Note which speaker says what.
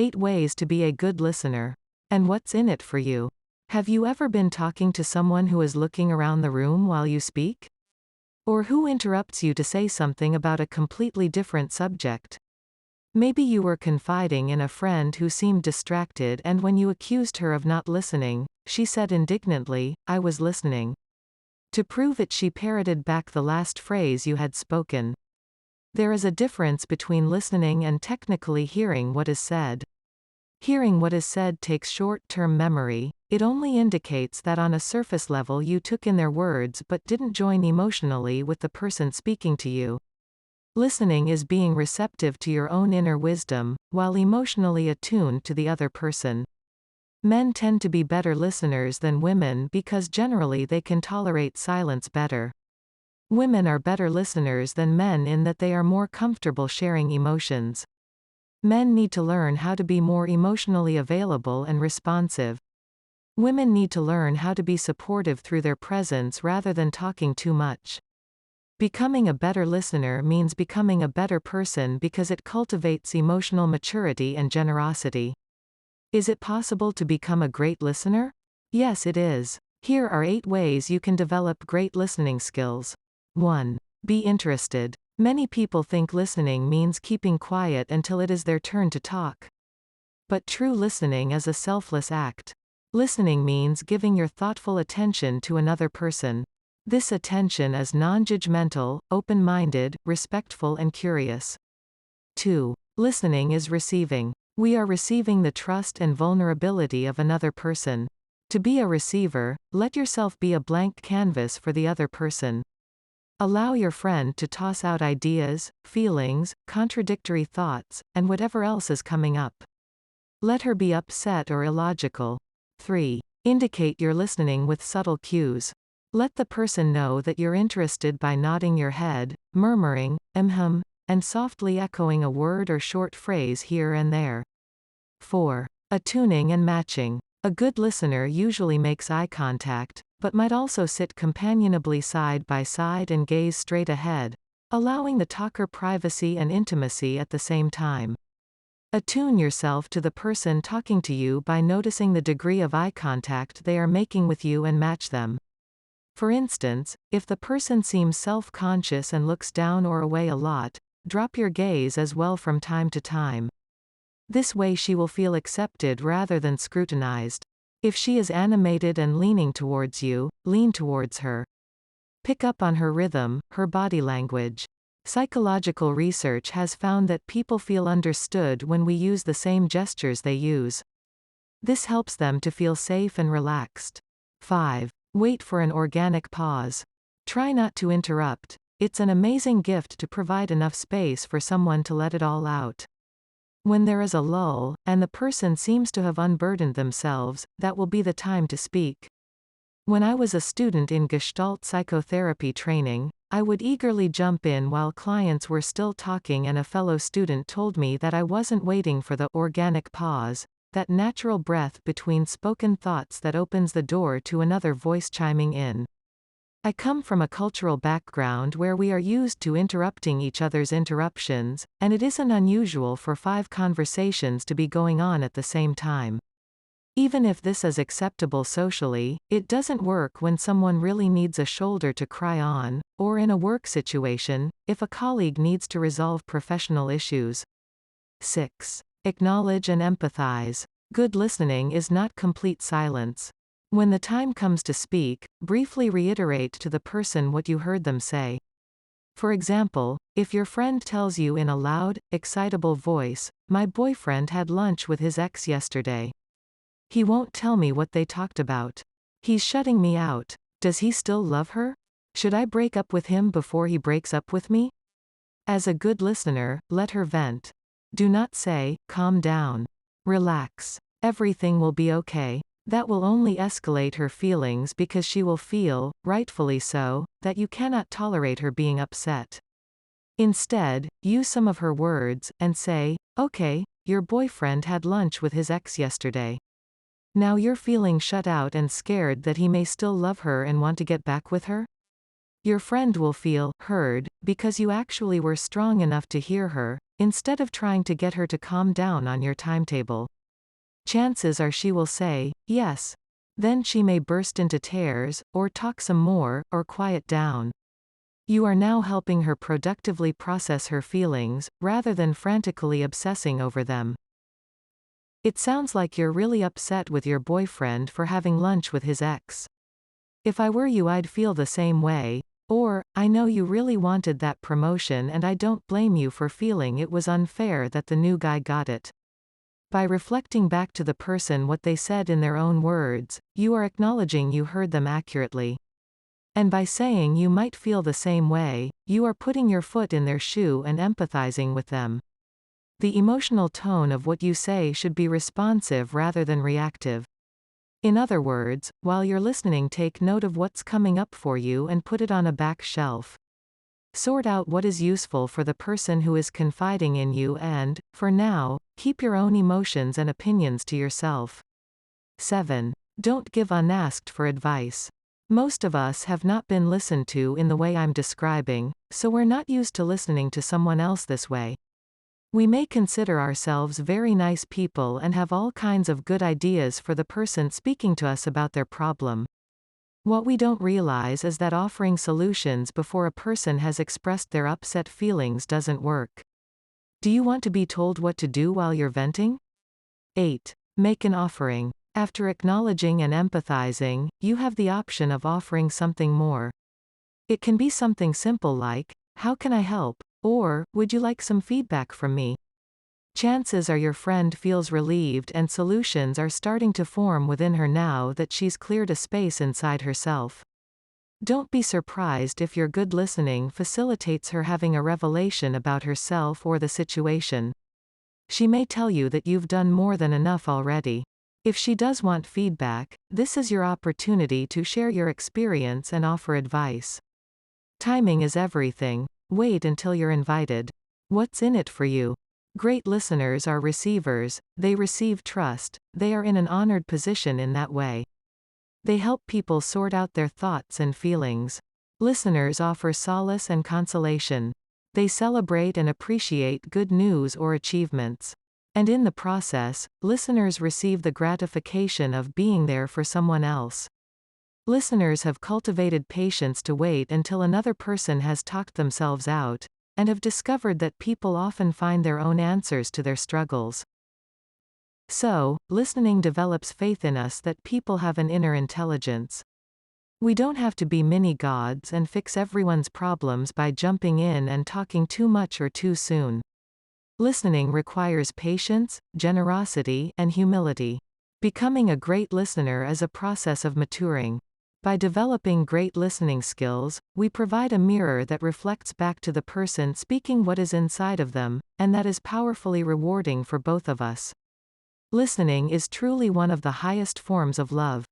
Speaker 1: 8 ways to be a good listener. And what's in it for you? Have you ever been talking to someone who is looking around the room while you speak? Or who interrupts you to say something about a completely different subject? Maybe you were confiding in a friend who seemed distracted, and when you accused her of not listening, she said indignantly, "I was listening." To prove it, she parroted back the last phrase you had spoken. There is a difference between listening and technically hearing what is said. Hearing what is said takes short-term memory. It only indicates that on a surface level you took in their words but didn't join emotionally with the person speaking to you. Listening is being receptive to your own inner wisdom, while emotionally attuned to the other person. Men tend to be better listeners than women because generally they can tolerate silence better. Women are better listeners than men in that they are more comfortable sharing emotions. Men need to learn how to be more emotionally available and responsive. Women need to learn how to be supportive through their presence rather than talking too much. Becoming a better listener means becoming a better person because it cultivates emotional maturity and generosity. Is it possible to become a great listener? Yes, it is. Here are 8 ways you can develop great listening skills. 1. Be interested. Many people think listening means keeping quiet until it is their turn to talk. But true listening is a selfless act. Listening means giving your thoughtful attention to another person. This attention is non-judgmental, open-minded, respectful and curious. 2. Listening is receiving. We are receiving the trust and vulnerability of another person. To be a receiver, let yourself be a blank canvas for the other person. Allow your friend to toss out ideas, feelings, contradictory thoughts, and whatever else is coming up. Let her be upset or illogical. 3. Indicate you're listening with subtle cues. Let the person know that you're interested by nodding your head, murmuring, and softly echoing a word or short phrase here and there. 4. Attuning and matching. A good listener usually makes eye contact, but might also sit companionably side by side and gaze straight ahead, allowing the talker privacy and intimacy at the same time. Attune yourself to the person talking to you by noticing the degree of eye contact they are making with you and match them. For instance, if the person seems self-conscious and looks down or away a lot, drop your gaze as well from time to time. This way she will feel accepted rather than scrutinized. If she is animated and leaning towards you, lean towards her. Pick up on her rhythm, her body language. Psychological research has found that people feel understood when we use the same gestures they use. This helps them to feel safe and relaxed. 5. Wait for an organic pause. Try not to interrupt. It's an amazing gift to provide enough space for someone to let it all out. When there is a lull, and the person seems to have unburdened themselves, that will be the time to speak. When I was a student in Gestalt psychotherapy training, I would eagerly jump in while clients were still talking, and a fellow student told me that I wasn't waiting for the organic pause, that natural breath between spoken thoughts that opens the door to another voice chiming in. I come from a cultural background where we are used to interrupting each other's interruptions, and it isn't unusual for 5 conversations to be going on at the same time. Even if this is acceptable socially, it doesn't work when someone really needs a shoulder to cry on, or in a work situation, if a colleague needs to resolve professional issues. 6. Acknowledge and empathize. Good listening is not complete silence. When the time comes to speak, briefly reiterate to the person what you heard them say. For example, if your friend tells you in a loud, excitable voice, "My boyfriend had lunch with his ex yesterday. He won't tell me what they talked about. He's shutting me out. Does he still love her? Should I break up with him before he breaks up with me?" As a good listener, let her vent. Do not say, "Calm down. Relax. Everything will be okay." That will only escalate her feelings because she will feel, rightfully so, that you cannot tolerate her being upset. Instead, use some of her words, and say, "Okay, your boyfriend had lunch with his ex yesterday. Now you're feeling shut out and scared that he may still love her and want to get back with her?" Your friend will feel heard because you actually were strong enough to hear her, instead of trying to get her to calm down on your timetable. Chances are she will say, yes. Then she may burst into tears, or talk some more, or quiet down. You are now helping her productively process her feelings, rather than frantically obsessing over them. It sounds like you're really upset with your boyfriend for having lunch with his ex. If I were you, I'd feel the same way. Or, I know you really wanted that promotion and I don't blame you for feeling it was unfair that the new guy got it. By reflecting back to the person what they said in their own words, you are acknowledging you heard them accurately. And by saying you might feel the same way, you are putting your foot in their shoe and empathizing with them. The emotional tone of what you say should be responsive rather than reactive. In other words, while you're listening, take note of what's coming up for you and put it on a back shelf. Sort out what is useful for the person who is confiding in you and, for now, keep your own emotions and opinions to yourself. 7. Don't give unasked for advice. Most of us have not been listened to in the way I'm describing, so we're not used to listening to someone else this way. We may consider ourselves very nice people and have all kinds of good ideas for the person speaking to us about their problem. What we don't realize is that offering solutions before a person has expressed their upset feelings doesn't work. Do you want to be told what to do while you're venting? 8. Make an offering. After acknowledging and empathizing, you have the option of offering something more. It can be something simple like, "How can I help?" Or, "Would you like some feedback from me?" Chances are your friend feels relieved and solutions are starting to form within her now that she's cleared a space inside herself. Don't be surprised if your good listening facilitates her having a revelation about herself or the situation. She may tell you that you've done more than enough already. If she does want feedback, this is your opportunity to share your experience and offer advice. Timing is everything. Wait until you're invited. What's in it for you? Great listeners are receivers, they receive trust, they are in an honored position in that way. They help people sort out their thoughts and feelings. Listeners offer solace and consolation. They celebrate and appreciate good news or achievements. And in the process, listeners receive the gratification of being there for someone else. Listeners have cultivated patience to wait until another person has talked themselves out, and have discovered that people often find their own answers to their struggles. So, listening develops faith in us that people have an inner intelligence. We don't have to be mini gods and fix everyone's problems by jumping in and talking too much or too soon. Listening requires patience, generosity, and humility. Becoming a great listener is a process of maturing. By developing great listening skills, we provide a mirror that reflects back to the person speaking what is inside of them, and that is powerfully rewarding for both of us. Listening is truly one of the highest forms of love.